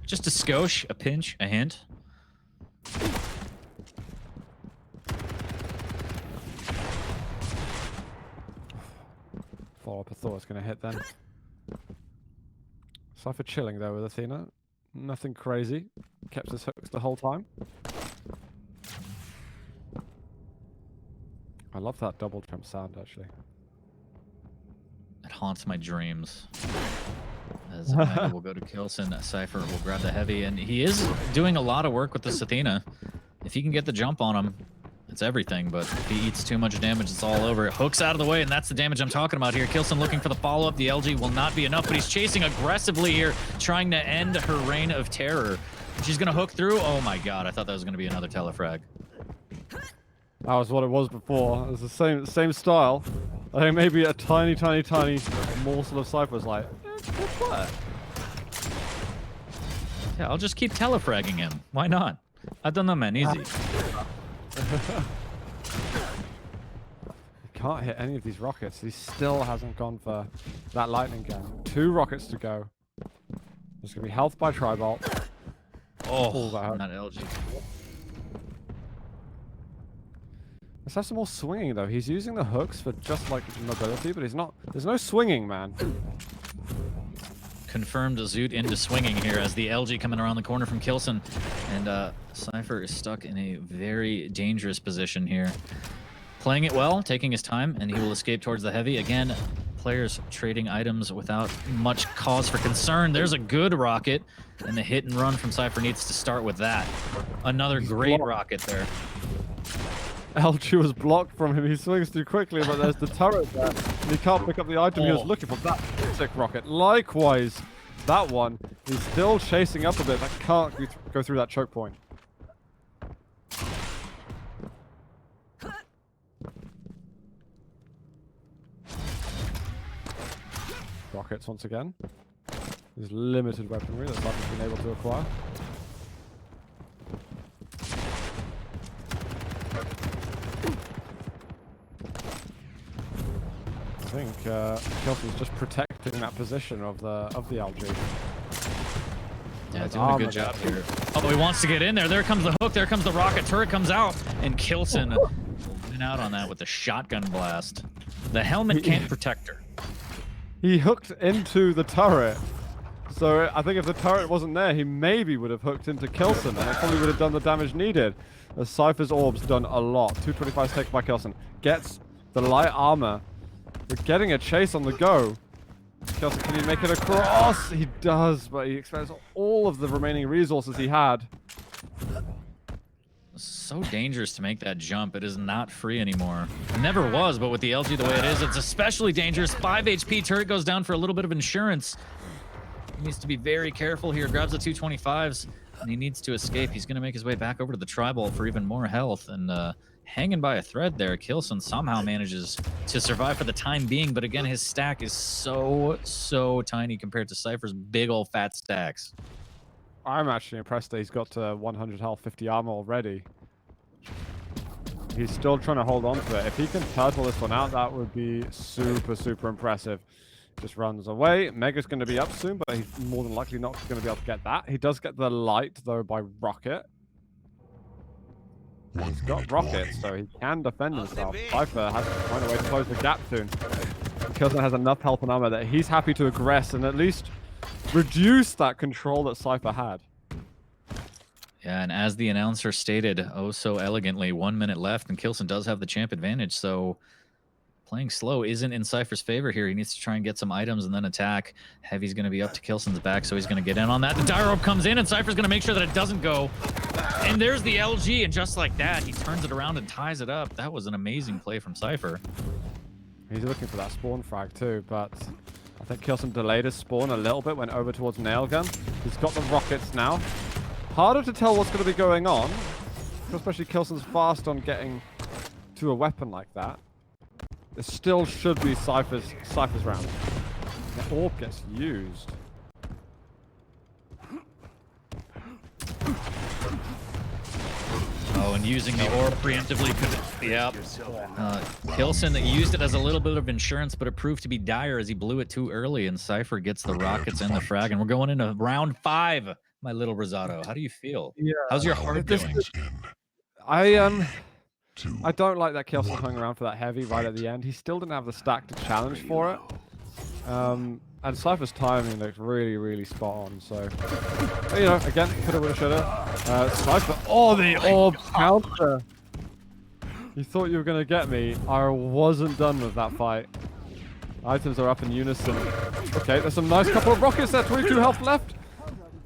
S1: Just a skosh, a pinch, a hint.
S2: Follow up, I thought I was going to hit then. Cypher chilling though with Athena. Nothing crazy. Kept his hooks the whole time. I love that double jump sound actually.
S1: It haunts my dreams. As Mega will go to K1LLSEN, Cypher will grab the heavy, and he is doing a lot of work with this Athena. If he can get the jump on him, it's everything, but if he eats too much damage, it's all over. It hooks out of the way, and that's the damage I'm talking about here. K1LLSEN looking for the follow-up. The LG will not be enough, but he's chasing aggressively here, trying to end her reign of terror. She's going to hook through. Oh my god, I thought that was going to be another telefrag.
S2: That was what it was before. It was the same style. I think maybe a tiny morsel of Cypher's like, what?
S1: Yeah, I'll just keep telefragging him. Why not? I've done that, man. Easy.
S2: He can't hit any of these rockets. He still hasn't gone for that lightning gun. 2 rockets to go. There's going to be health by Tribolt.
S1: Oh, not LG.
S2: Let's have some more swinging though. He's using the hooks for just like mobility, but he's not. There's no swinging, man.
S1: Confirmed Zoot into swinging here as the LG coming around the corner from Kilson. And Cypher is stuck in a very dangerous position here. Playing it well, taking his time, and he will escape towards the heavy. Again, players trading items without much cause for concern. There's a good rocket, and the hit and run from Cypher needs to start with that. Another great rocket there.
S2: LG was blocked from him. He swings too quickly, but there's the turret there. And he can't pick up the item he was looking for. That sick rocket. Likewise, that one, he's still chasing up a bit. That can't go through that choke point. Rockets once again. There's limited weaponry that Cypher's been able to acquire. I think Kelsey's just protecting that position of the LG.
S1: Yeah, doing a good job here. Oh, he wants to get in there. There comes the hook. There comes the rocket. Turret comes out, and Kilson went out on that with a shotgun blast. The helmet can't protect her.
S2: He hooked into the turret. So I think if the turret wasn't there, he maybe would have hooked into Kilson, and it probably would have done the damage needed. As Cypher's orb's done a lot. 225 taken by Kilson. Gets the light armor. We're getting a chase on the go. Kilson, can he make it across? He does, but he expends all of the remaining resources he had.
S1: So dangerous to make that jump. It is not free anymore. It never was, but with the LG the way it is, it's especially dangerous. 5 HP, turret goes down for a little bit of insurance. He needs to be very careful here. Grabs the 225s, and he needs to escape. He's going to make his way back over to the tribal for even more health. And hanging by a thread there, Kilson somehow manages to survive for the time being. But again, his stack is so tiny compared to Cypher's big old fat stacks.
S2: I'm actually impressed that he's got to 100 health, 50 armor already. He's still trying to hold on to it. If he can turtle this one out, that would be super impressive. Just runs away. Mega's going to be up soon, but he's more than likely not going to be able to get that. He does get the light, though, by rocket. He's got rockets, so he can defend himself. Cypher has to find a way to close the gap soon. Kilson has enough health and armor that he's happy to aggress and at least reduce that control that Cypher had.
S1: Yeah, and as the announcer stated oh so elegantly, 1 minute left, and Kilson does have the champ advantage, so playing slow isn't in Cypher's favor here. He needs to try and get some items and then attack. Heavy's going to be up to Kilson's back, so he's going to get in on that. The die rope comes in, and Cypher's going to make sure that it doesn't go. And there's the LG, and just like that, he turns it around and ties it up. That was an amazing play from Cypher.
S2: He's looking for that spawn frag too, but I think Kilson delayed his spawn a little bit, went over towards Nailgun. He's got the rockets now. Harder to tell what's going to be going on, especially Kilson's fast on getting to a weapon like that. It still should be Cypher's round. The orb gets used.
S1: Oh, and using the orb preemptively could... Yep. Kilson used it as a little bit of insurance, but it proved to be dire as he blew it too early, and Cypher gets the rockets and the frag, and we're going into round 5, my little Rosado. How do you feel?
S2: Yeah.
S1: How's your heart doing?
S2: I don't like that Kilson hung around for that heavy right at the end. He still didn't have the stack to challenge for it. And Cypher's timing looked really spot on, so... You know, again, coulda, woulda, shoulda. Cypher... Oh, the orb counter! You thought you were going to get me. I wasn't done with that fight. Items are up in unison. Okay, there's some nice couple of rockets there. 22 health left.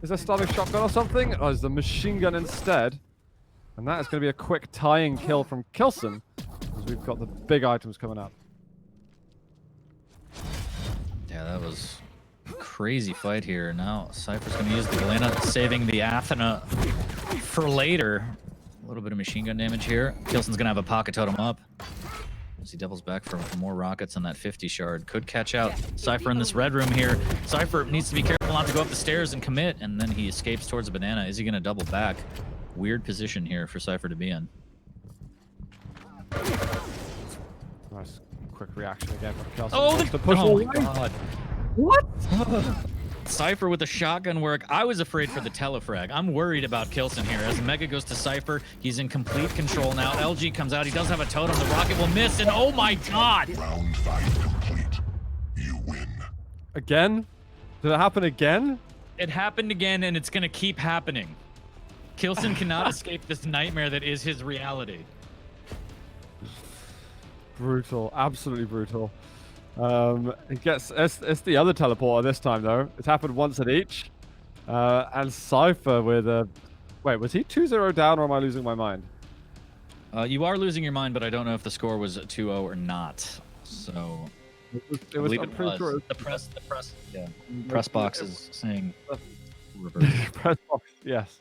S2: Is there starting shotgun or something? Oh, is the machine gun instead? And that is going to be a quick tying kill from Kilson, as we've got the big items coming up.
S1: Yeah, that was a crazy fight here. Now Cypher's going to use the Galena, saving the Athena for later. A little bit of machine gun damage here. Kilson's going to have a pocket totem up. As he doubles back for more rockets on that 50 shard. Could catch out Cypher in this red room here. Cypher needs to be careful not to go up the stairs and commit, and then he escapes towards a banana. Is he going to double back? Weird position here for Cypher to be in.
S2: Nice quick reaction again from Kilson.
S1: Oh,
S2: to push
S1: oh
S2: away.
S1: my god.
S2: What?
S1: Cypher with the shotgun work. I was afraid for the telefrag. I'm worried about Kilson here. As Mega goes to Cypher, he's in complete control now. LG comes out. He does have a totem. The rocket will miss, and oh my god!
S3: Round 5 complete. You win.
S2: Again? Did it happen again?
S1: It happened again, and it's gonna keep happening. Kilson cannot escape this nightmare that is his reality.
S2: Brutal, absolutely brutal. It's the other teleporter this time though. It's happened once at each. And Cypher with a... Wait, was he 2-0 down or am I losing my mind?
S1: You are losing your mind, but I don't know if the score was 2-0 or not. So
S2: It was, I'm pretty sure it was
S1: the press box is saying reverse.
S2: press box, yes.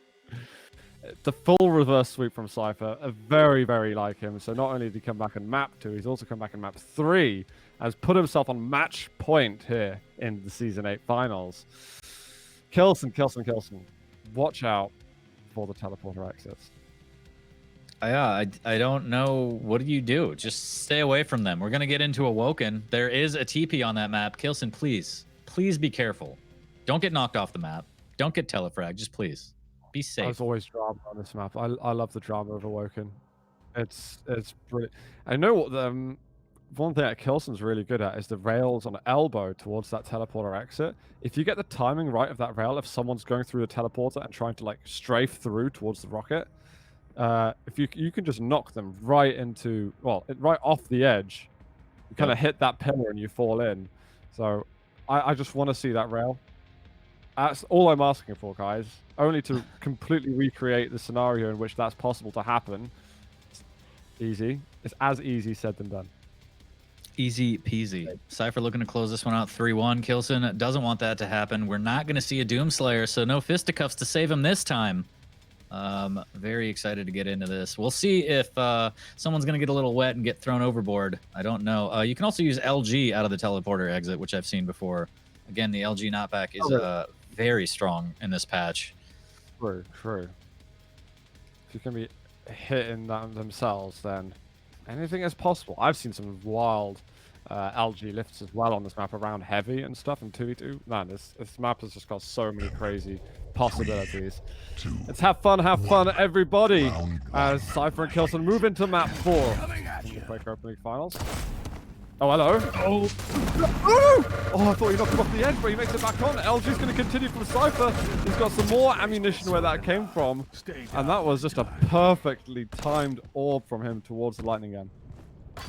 S2: The full reverse sweep from Cypher, very, very like him. So not only did he come back in map 2, he's also come back in map 3, has put himself on match point here in the Season 8 finals. Kilson. Watch out for the teleporter exits.
S1: Yeah, I don't know. What do you do? Just stay away from them. We're going to get into Awoken. There is a TP on that map. Kilson, please be careful. Don't get knocked off the map. Don't get telefrag. Just please. Be safe.
S2: There's always drama on this map. I love the drama of Awoken. It's brilliant. I know what the one thing that Kilson's really good at is the rails on elbow towards that teleporter exit. If you get the timing right of that rail, if someone's going through the teleporter and trying to like strafe through towards the rocket, if you can just knock them right into, well, right off the edge. You kind of hit that pillar and you fall in. So I just want to see that rail. That's all I'm asking for, guys. Only to completely recreate the scenario in which that's possible to happen. It's easy. It's as easy said than done.
S1: Easy peasy. Cypher looking to close this one out 3-1. Kilson doesn't want that to happen. We're not going to see a Doomslayer, so no fisticuffs to save him this time. Very excited to get into this. We'll see if someone's going to get a little wet and get thrown overboard. I don't know. You can also use LG out of the teleporter exit, which I've seen before. Again, the LG knockback is very strong in this patch.
S2: True. If you can be hitting them themselves, then anything is possible. I've seen some wild LG lifts as well on this map around heavy and stuff in 2v2. Man, this map has just got so many crazy possibilities. Let's have fun, everybody, as Cypher and Kilson move into map 4 in the Quake Open League finals. Oh, hello. Oh, I thought he knocked him off the edge, but he makes it back on. LG's going to continue from Cypher. He's got some more ammunition where that came from. And that was just a perfectly timed orb from him towards the lightning gun.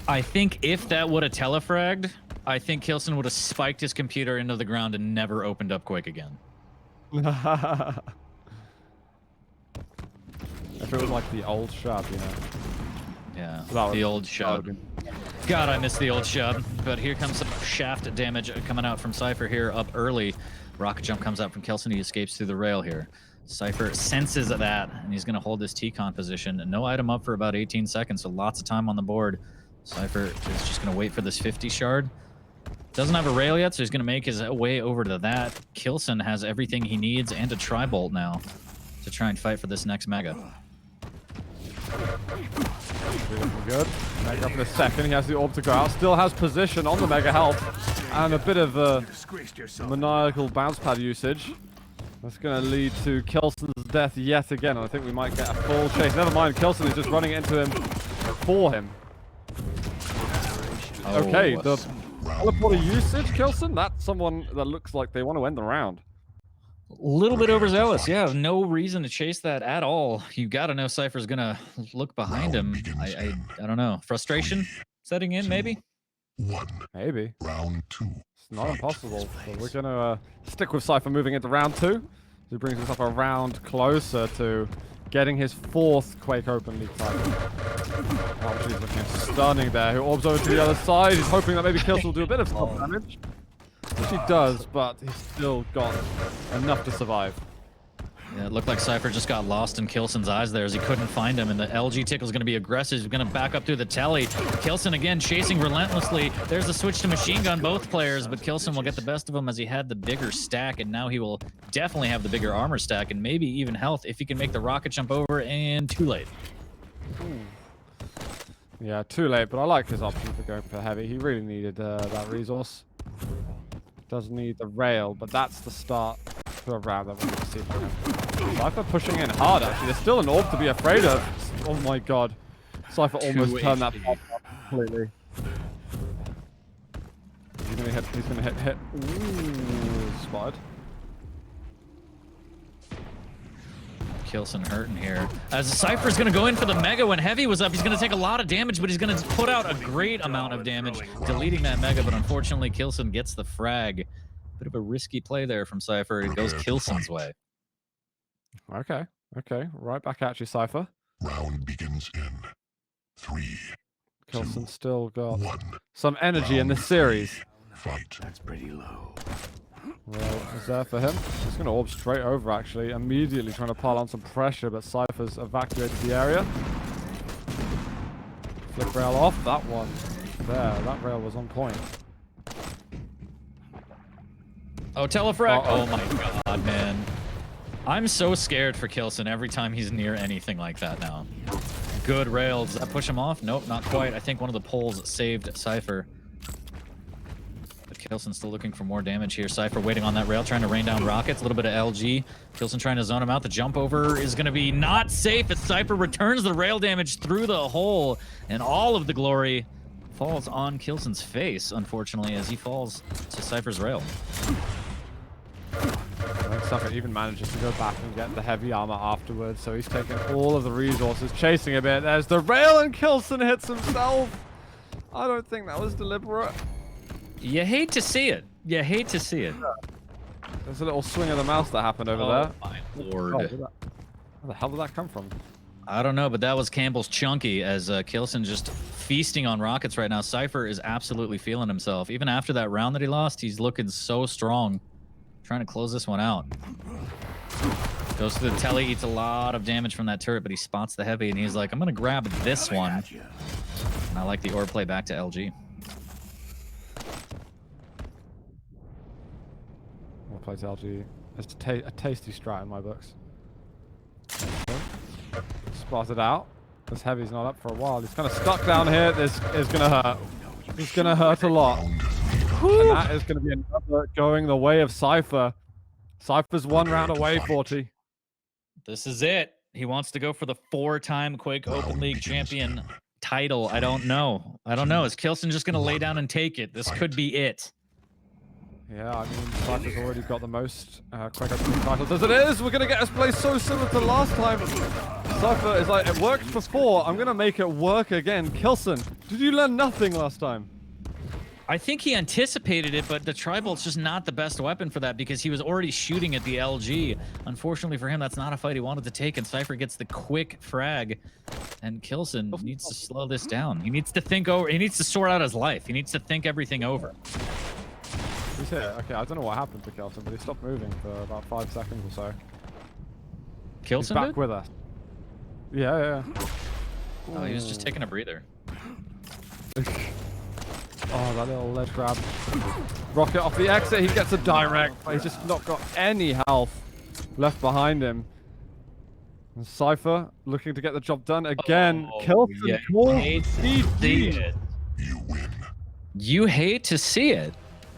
S1: I think if that would have telefragged, I think Kilson would have spiked his computer into the ground and never opened up Quake again.
S2: If it was like the old shop, you know.
S1: Yeah, the old shot. God, I miss the old shot. But here comes some shaft damage coming out from Cypher here up early. Rocket jump comes out from Kilson. He escapes through the rail here. Cypher senses that, and he's going to hold this T-con position. No item up for about 18 seconds, so lots of time on the board. Cypher is just going to wait for this 50 shard. Doesn't have a rail yet, so he's going to make his way over to that. Kilson has everything he needs and a tri-bolt now to try and fight for this next Mega.
S2: Good. Mega up in a second. He has the orb to go out. Still has position on the Mega health. And a bit of maniacal bounce pad usage. That's going to lead to Kilson's death yet again. And I think we might get a full chase. Never mind. Kilson is just running into him for him. Okay, the teleporter usage, Kilson, that's someone that looks like they want to end the round.
S1: A little bit overzealous, yeah. No reason to chase that at all. You got to know Cypher's going to look behind him. I don't know. Frustration setting in, maybe?
S2: Maybe.
S3: Round 2.
S2: It's not impossible. So we're going to stick with Cypher moving into round 2. He brings himself a round closer to getting his 4th Quake Open League title. Oh, she's looking stunning there. Who orbs over to the other side. He's hoping that maybe Kilson will do a bit of stop damage. Which he does, but he's still got enough to survive.
S1: Yeah, it looked like Cypher just got lost in Kilson's eyes there as he couldn't find him, and the LG tickle's going to be aggressive. He's going to back up through the telly. Kilson again chasing relentlessly. There's a switch to machine gun, both players, but Kilson will get the best of him as he had the bigger stack, and now he will definitely have the bigger armor stack and maybe even health if he can make the rocket jump over, and too late.
S2: Yeah, too late, but I like his option for going for heavy. He really needed that resource. Does need the rail, but that's the start to a round that we're going to see from him. Cypher pushing in hard, actually. There's still an orb to be afraid of. Oh my god. Cypher almost turned that pop up completely. He's going to hit, he's going to hit. Ooh, spotted.
S1: K1LLSEN hurting here. As Cypher's going to go in for the Mega when Heavy was up. He's going to take a lot of damage, but he's going to put out a great amount of damage, deleting that Mega, but unfortunately K1LLSEN gets the frag. Bit of a risky play there from Cypher. It goes K1LLSEN's way.
S2: Okay, okay. Right back at you, Cypher.
S3: Round begins in 3,
S2: K1LLSEN still got
S3: 1.
S2: some energy in this series.
S3: Fight.
S5: That's pretty low.
S2: Well, is there for him. He's going to orb straight over, actually. Immediately trying to pile on some pressure, but Cypher's evacuated the area. Flip rail off. That one. There, that rail was on point.
S1: Oh, telefrag. Oh my god, man. I'm so scared for K1LLSEN every time he's near anything like that now. Good rails. Does that push him off? Nope, not quite. I think one of the poles saved Cypher. But K1LLSEN still looking for more damage here. Cypher waiting on that rail, trying to rain down rockets. A little bit of LG. K1LLSEN trying to zone him out. The jump over is going to be not safe as Cypher returns the rail damage through the hole. And all of the glory falls on K1LLSEN's face, unfortunately, as he falls to Cypher's rail.
S2: Cypher even manages to go back and get the heavy armor afterwards, so he's taking all of the resources, chasing a bit. There's the rail, and K1LLSEN hits himself. I don't think that was deliberate.
S1: You hate to see it. You hate to see it.
S2: There's a little swing of the mouse that happened over there.
S1: My lord.
S2: Oh, where the hell did that come from?
S1: I don't know, but that was Campbell's chunky as K1LLSEN just feasting on rockets right now. Cypher is absolutely feeling himself. Even after that round that he lost, he's looking so strong. Trying to close this one out. Goes to the telly, eats a lot of damage from that turret, but he spots the heavy and he's like, I'm going to grab this one. And I like the orb play back to LG.
S2: Well played, LG. It's a tasty strat in my books. Spotted out. This heavy's not up for a while. He's kind of stuck down here. This is going to hurt. It's going to hurt a lot. And that is going to be another going the way of Cypher. Cypher's one round away, 40.
S1: This is it. He wants to go for the 4-time Quake Open League champion title. I don't know. I don't know. Is K1LLSEN just going to lay down and take it? This could be it.
S2: Yeah, I mean, Cypher's already got the most Quake Open League titles as it is. We're going to get us play so similar to last time. Cypher is like, it worked before. I'm going to make it work again. K1LLSEN, did you learn nothing last time?
S1: I think he anticipated it, but the Tribolt's just not the best weapon for that because he was already shooting at the LG. Unfortunately for him, that's not a fight he wanted to take, and Cypher gets the quick frag, and K1LLSEN needs to slow this down. He needs to think over. He needs to sort out his life. He needs to think everything over.
S2: He's here. Okay, I don't know what happened to K1LLSEN, but he stopped moving for about 5 seconds or so. He's
S1: K1LLSEN
S2: back
S1: did?
S2: with us. Yeah.
S1: Oh, he was just taking a breather.
S2: Oh, that little ledge grab. Rocket off the exit. He gets a direct, but he's just not got any health left behind him. And Cypher looking to get the job done again. K1LLSEN calls GG.
S3: You win.
S1: You hate to see it.